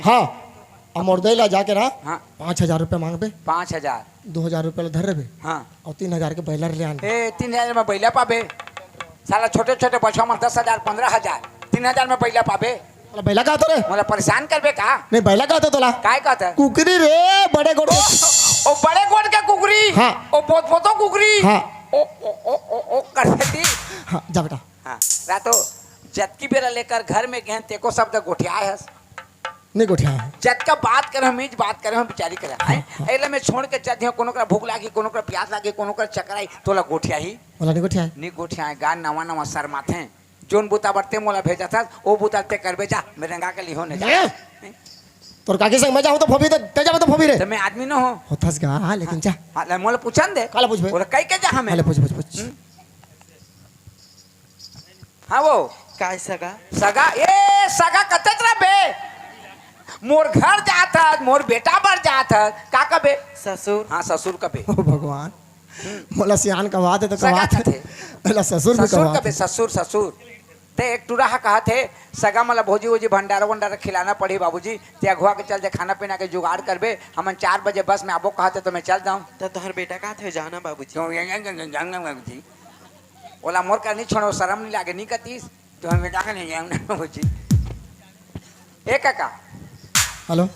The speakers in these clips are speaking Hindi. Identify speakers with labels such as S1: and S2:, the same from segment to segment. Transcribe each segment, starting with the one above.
S1: हाँ अब मोरदे ला जाके ना
S2: हाँ
S1: 5,000 रुपये मांग बे
S2: 5,000
S1: 2,000 रुपये धर रहे बे
S2: हाँ
S1: और 3,000 के बैलर ले आने
S2: ए 3,000 में बैला पाबे साला छोटे छोटे बच्चों में 10,000 15,000 3,000 में बैला पाबे
S1: बैला का तो रे
S2: मोला परेशान करबे का
S1: नहीं बैला का तो तोला
S2: काय कहता
S1: कुकरी रे बड़े गोड़
S2: ओ बड़े गोड़ के कुकरी
S1: हाँ
S2: ओ पोत पोतो कुकरी
S1: हाँ
S2: ओ ओ ओ ओ ओ करती
S1: हाँ जा बेटा
S2: हाँ रातो जतकी बेरा लेकर घर में गए तेको शब्द गोठिया है
S1: नहीं गोठिया है
S2: जत का बात कर हम बात कर हम बिचारी कर एले में छोड़ के चल कोनो का भूख लागी कोनो का प्यास लागी कोनो का चक्कर आई तोला गोठिया ही
S1: बोला नहीं गोठिया है
S2: नी गोठिया है गान नवा नवा सर माथे जोन बुता बरते मोला भेजा था ओ बुता ते करबे जा मेरेंगा के लिहो ने जा
S1: तोर काके संग मैं जाऊं तो फोबी ते जाबे तो फोबी रे
S2: तो मैं आदमी न हो
S1: होथस गा हां लेकिन जा
S2: हां मोला पूछन दे
S1: काला पूछबे
S2: बोला कई के जा हमें
S1: काला पूछ
S2: हां वो
S3: काय सगा
S2: सगा ए सगा कतत रे बे मोर घर जात है मोर बेटा बर जात है का कबे
S3: ससुर
S2: हां ससुर कबे
S1: ओ भगवान मोला सियान का बात है तो
S2: सगा
S1: कवात
S2: थे
S1: पहला ससुर भी
S2: ससुर
S1: कवात
S2: कबे ससुर ससुर ते एक टूरा कहा थे सगा मला भोजी वोजी भंडारा वंडारा खिलाना पड़ी बाबूजी ते अगुआ के चलते खाना पीना के जुगाड़ करबे हमन 4 बजे बस में आबो कहते तो मैं चल जाऊं
S3: तो तोहर बेटा का थे जाना बाबूजी
S2: बाबूजी ओला मोर का नहीं छोड़ो शर्म नहीं लागे नहीं कतीस तो हम बेटा का नहीं जाऊंगा बाबूजी ए काका
S1: हेलो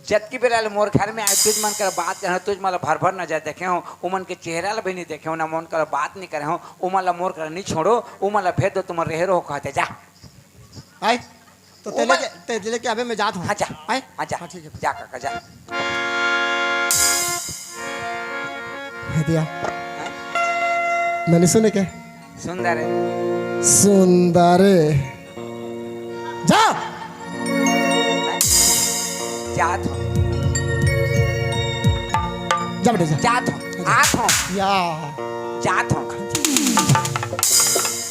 S2: जतकी बेरा मोर घर में आए तुझ मन कर बात कर तुझ मला भर भर न जाए देखे हो उमन के चेहरा भी नहीं देखे हो ना मन कर बात नहीं करे हो उमला मोर कर नहीं छोड़ो उमला भेज दो तुम रहे रहो कहते जा
S1: आए तो तेले के अबे मैं जात हूं
S2: हाँ जा
S1: आए
S2: हाँ जा
S1: ठीक है
S2: जा काका जा
S1: दिया मैंने सुने क्या
S2: सुंदर है
S1: सुंदर जा
S2: जात हो
S1: जा बेटे जा
S2: जात हो आत हो
S1: या
S2: जात हो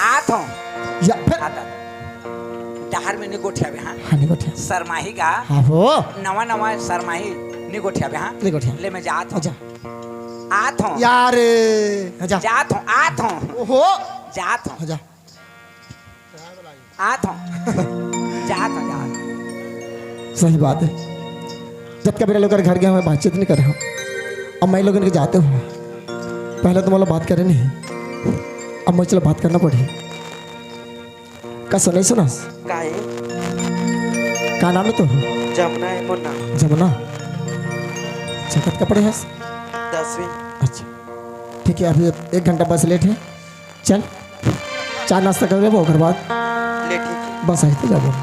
S2: आत हो
S1: या फिर
S2: डहार में निगोठिया बे हाँ
S1: हाँ निगोठिया
S2: सरमाही का
S1: हाँ हो
S2: नवा नवा सरमाही निगोठिया बे हाँ
S1: निगोठिया
S2: ले मैं जात हो
S1: जा
S2: आत हो
S1: यार जा
S2: जात हो आत हो
S1: ओहो
S2: जात हो
S1: जा
S2: आत हो जात हो जात
S1: सही बात है जब कभी लोग घर गए हमें बातचीत नहीं कर रहे हो अब मैं लोग इनके जाते हूँ पहले तो मतलब बात करे नहीं अब मुझे चलो बात करना पड़ी का सुना ही सुना
S3: काय
S1: का नाम है तो
S3: जमुना है मुन्ना
S1: जमुना जगत का पड़े है
S3: 10वीं
S1: अच्छा ठीक है अभी 1 घंटा बस लेट है चल चाय नाश्ता कर ले वो घर बाद
S3: ले ठीक है
S1: बस आई तो जाओ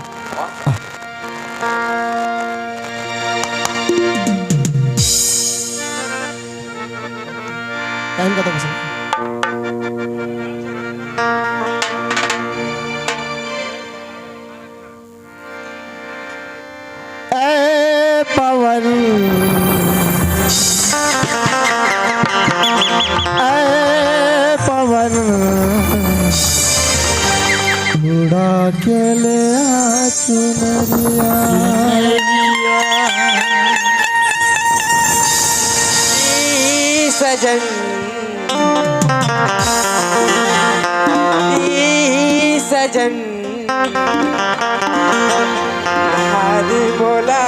S1: टाइम का तो पसंद ए पवन ए पवन उड़ा के ले आ चुनरिया
S3: सजन सजन हाथ बोला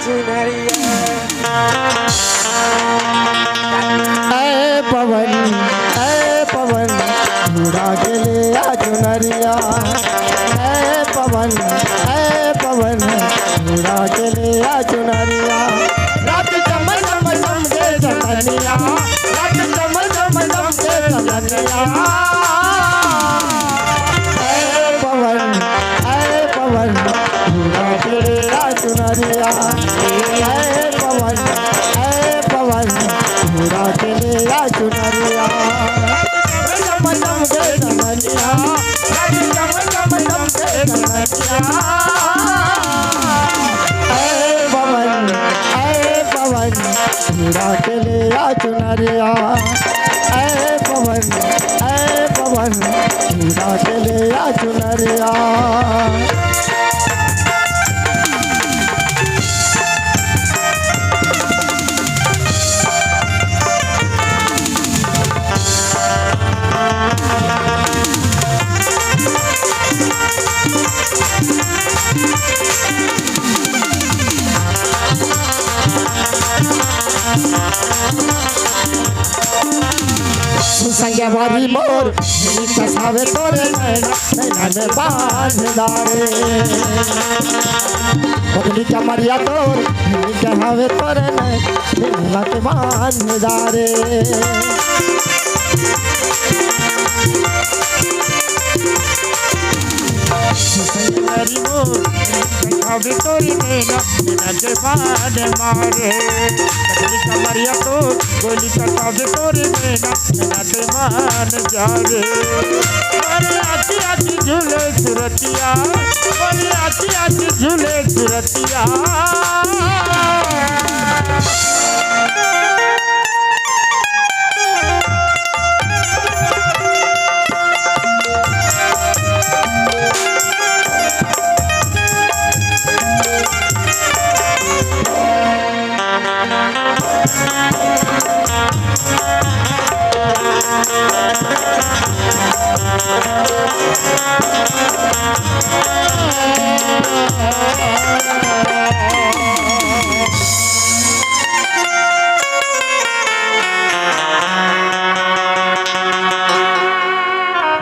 S3: चुनरिया
S1: ए पवन उड़ा के ले आ चुनरिया ए पवन उड़ा के ले आ चुनरिया रात चमन चमन समझे चमनिया रात चमन चमन समझे चमनिया ए पवन उड़ा के ले आ चुनरिया ए पवन उड़ा के ले आ चुनरिया चमन समझे चमनिया रात चमन चमन समझे चमनिया उड़ा के ले आ चुनरिया ए पवन उड़ा के ले आ चुनरिया संगे वारी मोर चसावे तोरे नैना में बांधदारे बदली कमरिया तोर कहावे तोरे नैना के बांधदारे
S4: हरी मोर कभी तोरी नैना नैना के बाद मारे कटली कमरिया तो गोली कटावे तोरी नैना नैना के मान जा रे बोले आती आती झूले सुरतिया बोले आती आती झूले सुरतिया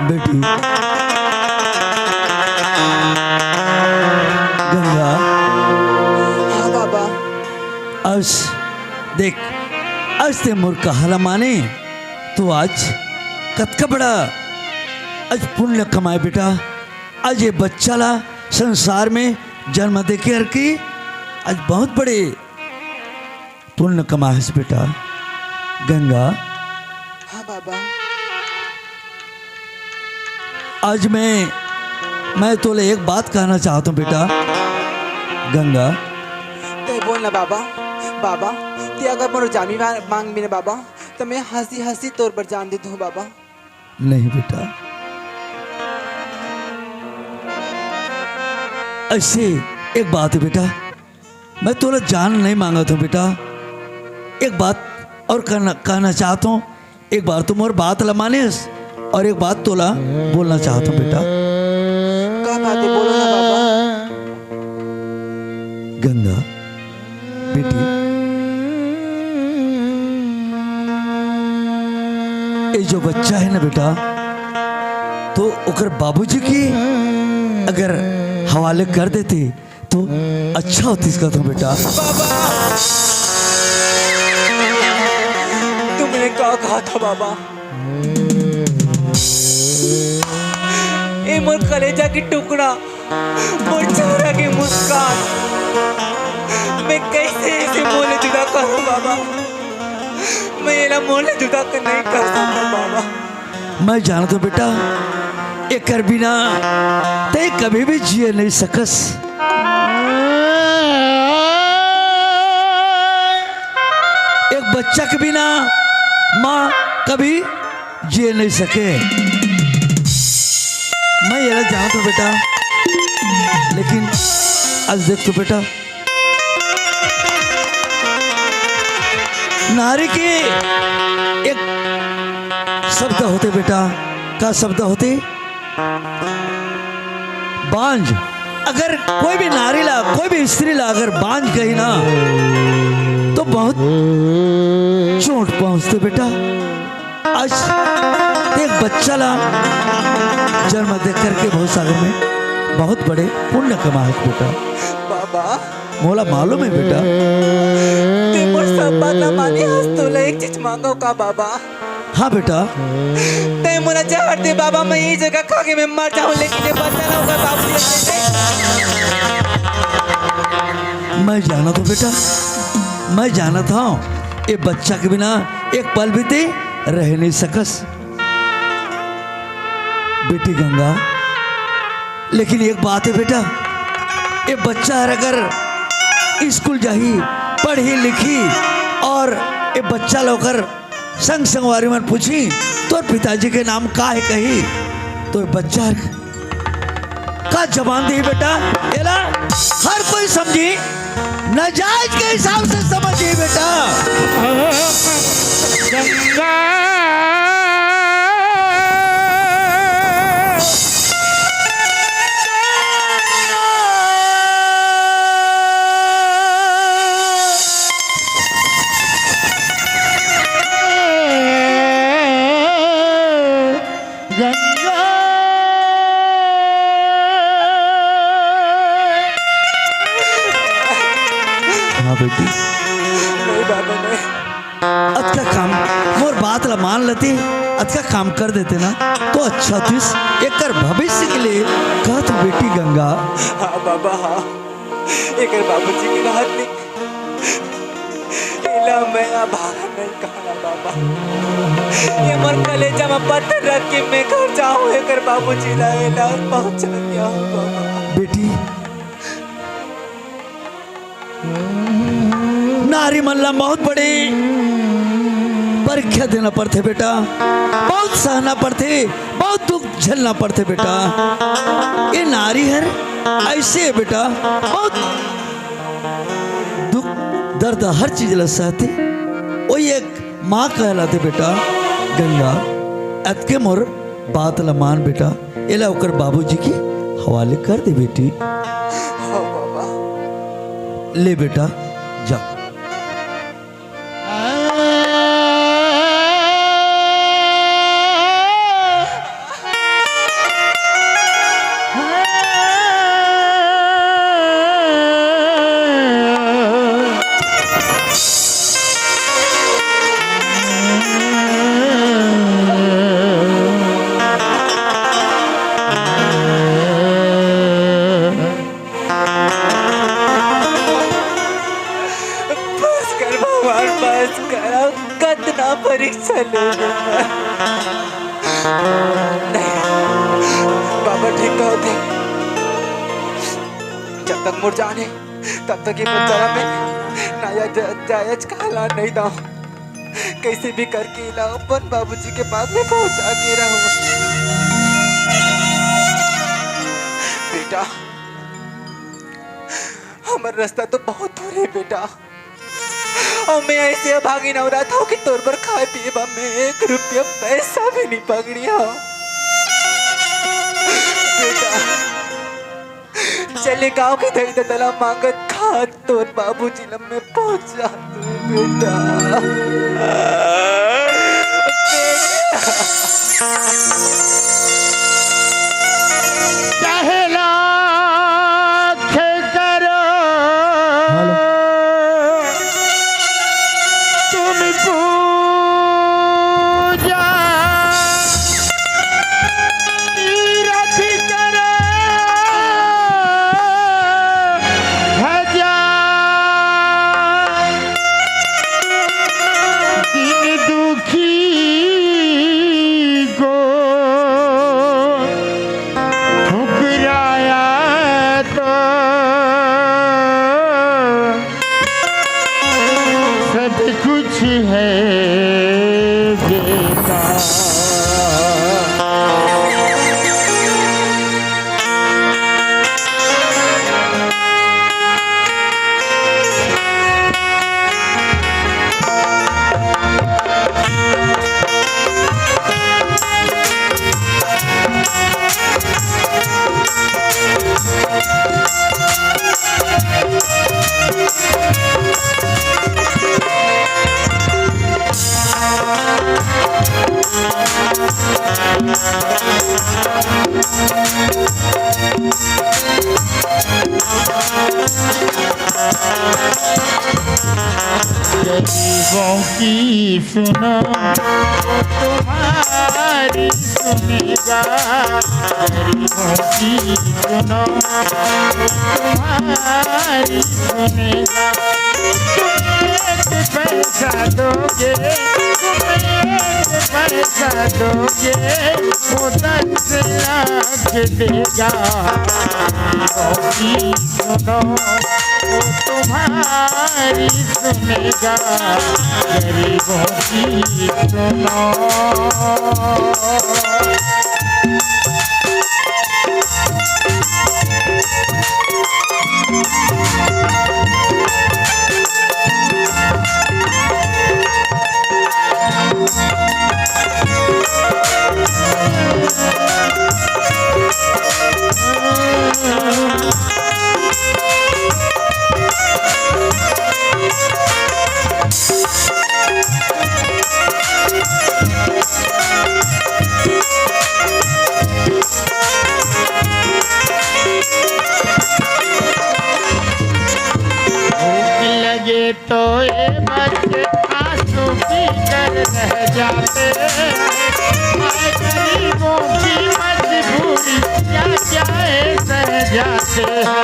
S5: बेटी गंगा
S3: हाँ बाबा
S5: आज देख आज ते मोर कहाला माने तो आज कतका बड़ा आज पुण्य कमाए बेटा आज ये बच्चा ला संसार में जन्म दे के हर की आज बहुत बड़े पुण्य कमाए बेटा गंगा
S3: हाँ बाबा
S5: आज मैं तोले एक बात कहना चाहता हूँ बेटा गंगा
S3: ते बोल ना बाबा बाबा ते अगर मोर जामी मांग भी ना बाबा तो मैं हंसी हंसी तौर पर जान दे दूँ बाबा
S5: नहीं बेटा ऐसे एक बात है बेटा मैं तोला जान नहीं मांगा था बेटा एक बात और कहना चाहता हूँ एक बार तुम और बात ला मानिस और एक बात तोला बोलना चाहता हूँ बेटा
S3: क्या बात है बोलो ना बाबा
S5: गंगा बेटी ये जो बच्चा है ना बेटा तो ओकर बाबूजी की अगर हवाले कर देते तो अच्छा होती इसका तो बेटा
S3: तुमने क्या कहा था बाबा ए मोर कलेजा की टुकड़ा मोर चेहरा की मुस्कान मैं कैसे इसे मोले जुदा करूं बाबा मैं ये ना मोले जुदा कर नहीं कर सकता बाबा
S5: मैं जानता हूँ बेटा ये कर बिना ते कभी भी जिए नहीं सकस एक बच्चा के बिना माँ कभी जिए नहीं सके मैं ये ना जानता हूँ बेटा लेकिन आज देख तो बेटा नारी के एक शब्द होते बेटा क्या शब्द होते बांझ अगर कोई भी नारी ला कोई भी स्त्री ला अगर बांझ गई ना तो बहुत चोट पहुंचते बेटा आज एक बच्चा ला जन्म देख करके बहुत सालों में बहुत बड़े पुण्य कमाए बेटा
S3: बाबा
S5: मोला मालूम है बेटा
S3: ते मोर सब बात ना मानी हंस तो एक चीज मांगो का बाबा
S5: हाँ बेटा
S3: ते मोला जहर दे बाबा मैं ये जगह खा के मैं मर जाऊं लेकिन ये बच्चा ना होगा बाबू
S5: मैं जाना था बेटा मैं जाना था ये बच्चा के बिना एक पल भी ते रह नहीं सकस बेटी गंगा लेकिन एक बात है बेटा ये बच्चा अगर स्कूल जाही पढ़ी लिखी और ये बच्चा लोकर संग संगवारी में पूछी तो पिताजी के नाम का है कही तो ये बच्चा का जबान दी बेटा एला हर कोई समझी नाजायज के हिसाब से समझिए बेटा
S4: गंगा
S5: बेटी
S3: नहीं बाबा नहीं।
S5: अच्छा काम मोर बात ला मान लेते अच्छा काम कर देते ना तो अच्छा थिस एक भविष्य के लिए कहा तो बेटी गंगा।
S3: हाँ बाबा हाँ एक बाबूजी की राहत नहीं इला मैं भागा नहीं कहा बाबा ये मर कलेजा में पत्थर रख के मैं घर जाऊँ एक बाबूजी ला पहुँचा दिया बाबा।
S5: बेटी नारी मल्ला बहुत बड़ी परीक्षा देना पड़ते बेटा, बहुत सहना पड़ते, बहुत दुख झेलना पड़ते बेटा। ये नारी है ऐसे है बेटा, बहुत दुख दर्द हर चीज ला सहते। वही एक माँ कहलाते बेटा। गंगा अतके मोर बात ला मान बेटा, एला ओकर बाबूजी की हवाले कर दे बेटी।
S3: हाँ बाबा
S5: ले बेटा जा।
S3: परीक्षा ले नहीं बाबा ठीक कहते जब तक मुर जाने तब तक ये बंजारा में नया जायज कहला नहीं दाऊ कैसे भी करके ला अपन बाबूजी के पास में पहुंचा के रहूं। बेटा हमारा रास्ता तो बहुत दूर है बेटा और मैं ऐसे भागी ना रहा था कि तोर पर खाए पिए बा मैं 1 रुपया पैसा भी नहीं पकड़ी हो बेटा। चले गांव के दही दला मांगत खा तोर बाबूजी लम्बे पहुंचा तू बेटा।
S4: गरीबों की सुनो तुम्हारी सुनेगा, गरीबों की सुनो तुम्हारी सुनेगा। तुम एक पैसा दोगे, तुम एक पैसा दोगे, वो 10 लाख देगा। गरीबों की सुनो वो तुम्हारी सुनेगा, गरीबों की सुनो। तो ये बच्चे आंसू पी कर रह जाते हैं। हाय गरीबों की मजबूरी क्या क्या सह जाते हैं।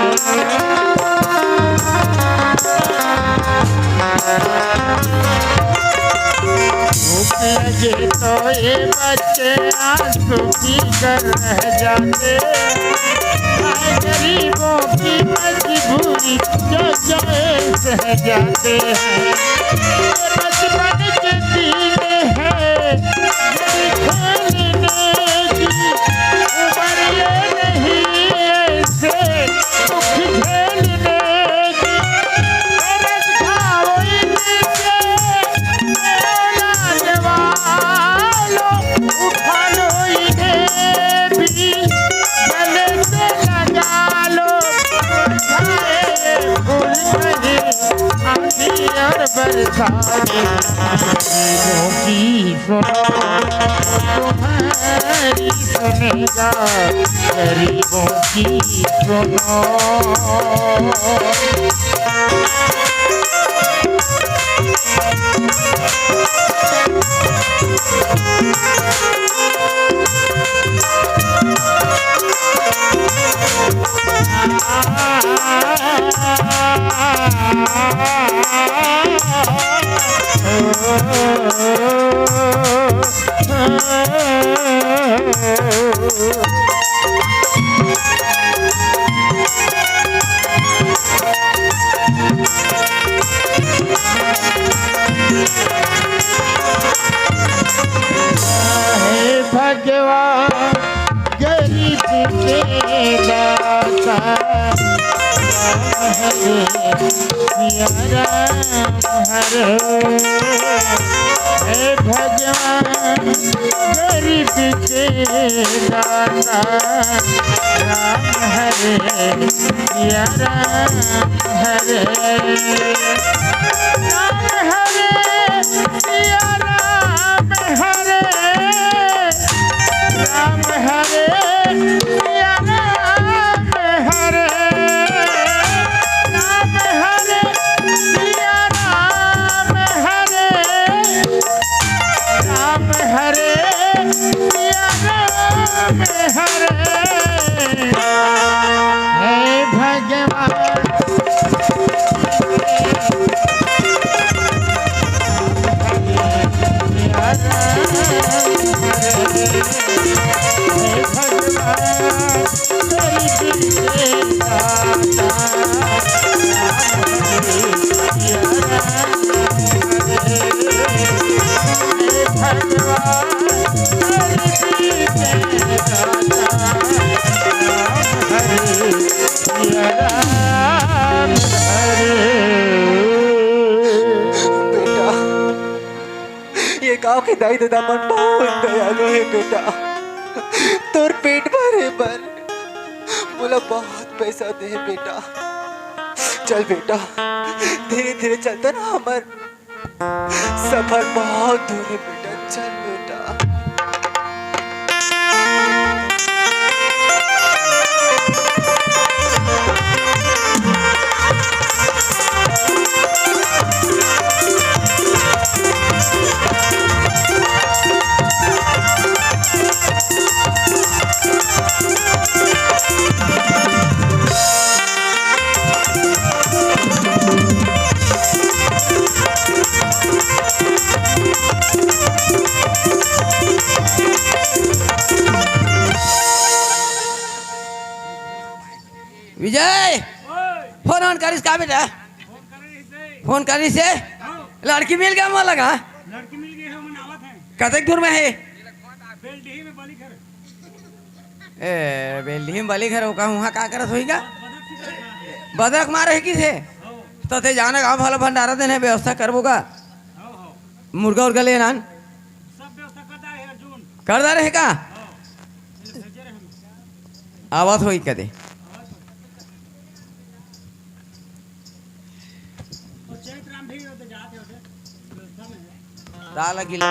S4: भूख लगे तो ये बच्चे आंसू पी कर रह जाते। हाय गरीबों की मजबूरी जो जो सह जाते हैं। बचपन के दिन है यही खेलने की उम्र, ये नहीं ऐसे दुख झेलने की। तरस खाओ इनसे मेरा वालो, उठा लो इन्हें भी गले से लगा लो। मुरझाए फूल नहीं आंधी और बरसात, गरीबों की सुनो तुम्हारी सुनेगा, गरीबों की सुनो। भगवान गरीब के दाता, हे भगवान गरीब के दाता, राम हरे सिया राम हरे, राम हरे सिया राम हरे, राम हरे सिया राम हरे, राम हरे सिया राम हरे, राम हरे सिया राम हरे। हे भगवान
S3: बेटा, ये गांव के दाई दादा मन बहुत दयालु है बेटा। तोर पेट भरे पर बोला बहुत पैसा दे बेटा। चल बेटा, धीरे धीरे चलता ना, हमार सफर बहुत दूर है बेटा। चल बेटा।
S5: विजय, फोन ऑन करिस का बेटा? फोन करी से लड़की मिल गया मोला लगा।
S6: लड़की मिल गई है, मन आवत है।
S5: कतक दूर में है?
S6: बेलडीही में बाली घर।
S5: ए बेलडीही में बाली घर हो का? वहाँ का करत होईगा? बदरक मार है किसे? तो ते जाना गाँव वाला भंडारा देने व्यवस्था करबो का? मुर्गा उर्गा ले नान
S6: सब व्यवस्था करता है अर्जुन।
S5: कर दे रहे का? आवत होई कदे
S6: और चैत राम भी होते जाते होते व्यवस्था में है।
S5: दाल गिला